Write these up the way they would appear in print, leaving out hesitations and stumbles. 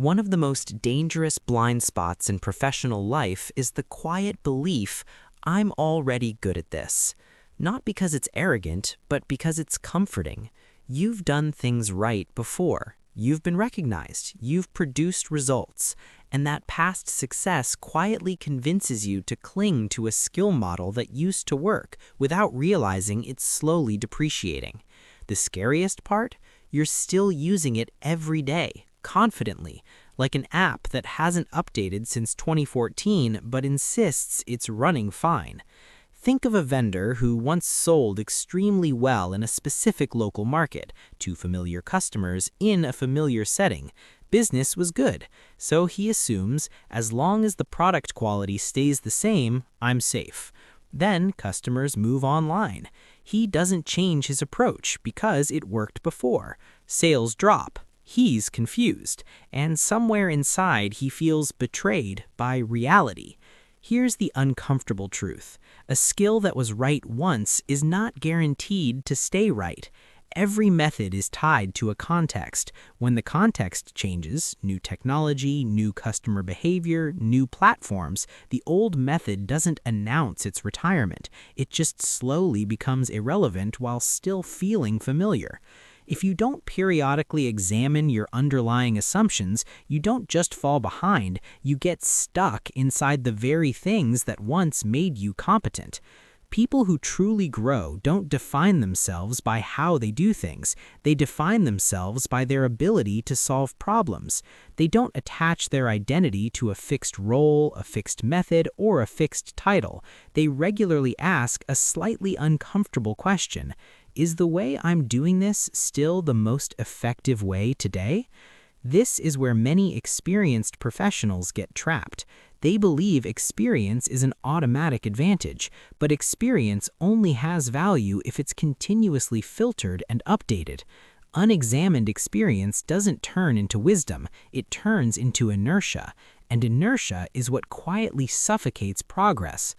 One of the most dangerous blind spots in professional life is the quiet belief, I'm already good at this. Not because it's arrogant, but because it's comforting. You've done things right before. You've been recognized. You've produced results. And that past success quietly convinces you to cling to a skill model that used to work without realizing it's slowly depreciating. The scariest part? You're still using it every day, confidently, like an app that hasn't updated since 2014 but insists it's running fine. Think of a vendor who once sold extremely well in a specific local market to familiar customers in a familiar setting. Business was good, so he assumes as long as the product quality stays the same, I'm safe. Then customers move online. He doesn't change his approach because it worked before. Sales drop. He's confused, and somewhere inside he feels betrayed by reality. Here's the uncomfortable truth. A skill that was right once is not guaranteed to stay right. Every method is tied to a context. When the context changes, new technology, new customer behavior, new platforms, the old method doesn't announce its retirement. It just slowly becomes irrelevant while still feeling familiar. If you don't periodically examine your underlying assumptions, you don't just fall behind, you get stuck inside the very things that once made you competent. People who truly grow don't define themselves by how they do things. They define themselves by their ability to solve problems. They don't attach their identity to a fixed role, a fixed method, or a fixed title. They regularly ask a slightly uncomfortable question. Is the way I'm doing this still the most effective way today? This is where many experienced professionals get trapped. They believe experience is an automatic advantage, but experience only has value if it's continuously filtered and updated. Unexamined experience doesn't turn into wisdom, it turns into inertia, and inertia is what quietly suffocates progress.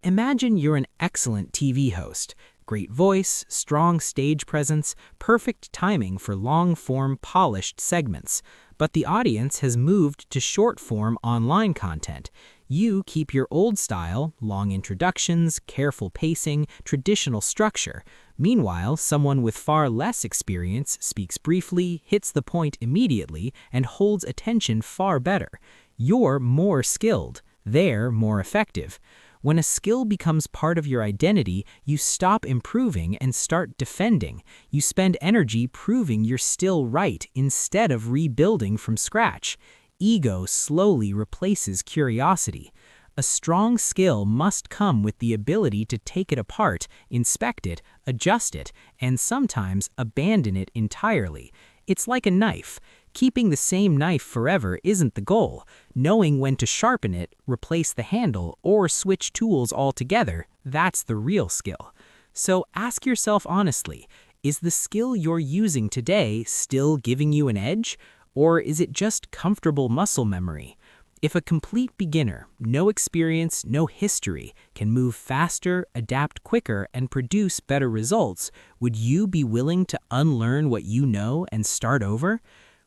Imagine you're an excellent TV host. Great voice, strong stage presence, perfect timing for long-form polished segments. But the audience has moved to short-form online content. You keep your old style, long introductions, careful pacing, traditional structure. Meanwhile, someone with far less experience speaks briefly, hits the point immediately, and holds attention far better. You're more skilled. They're more effective. When a skill becomes part of your identity, you stop improving and start defending. You spend energy proving you're still right instead of rebuilding from scratch. Ego slowly replaces curiosity. A strong skill must come with the ability to take it apart, inspect it, adjust it, and sometimes abandon it entirely. It's like a knife. Keeping the same knife forever isn't the goal. Knowing when to sharpen it, replace the handle, or switch tools altogether, that's the real skill. So ask yourself honestly, is the skill you're using today still giving you an edge? Or is it just comfortable muscle memory? If a complete beginner, no experience, no history, can move faster, adapt quicker, and produce better results, would you be willing to unlearn what you know and start over?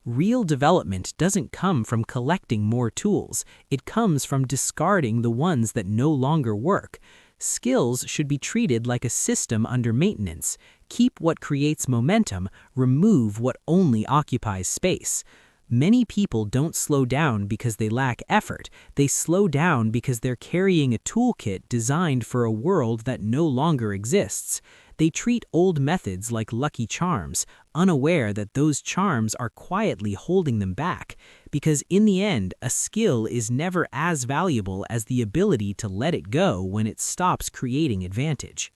Real development doesn't come from collecting more tools. It comes from discarding the ones that no longer work. Skills should be treated like a system under maintenance. Keep what creates momentum, remove what only occupies space. Many people don't slow down because they lack effort. They slow down because they're carrying a toolkit designed for a world that no longer exists. They treat old methods like lucky charms, unaware that those charms are quietly holding them back. Because in the end, a skill is never as valuable as the ability to let it go when it stops creating advantage.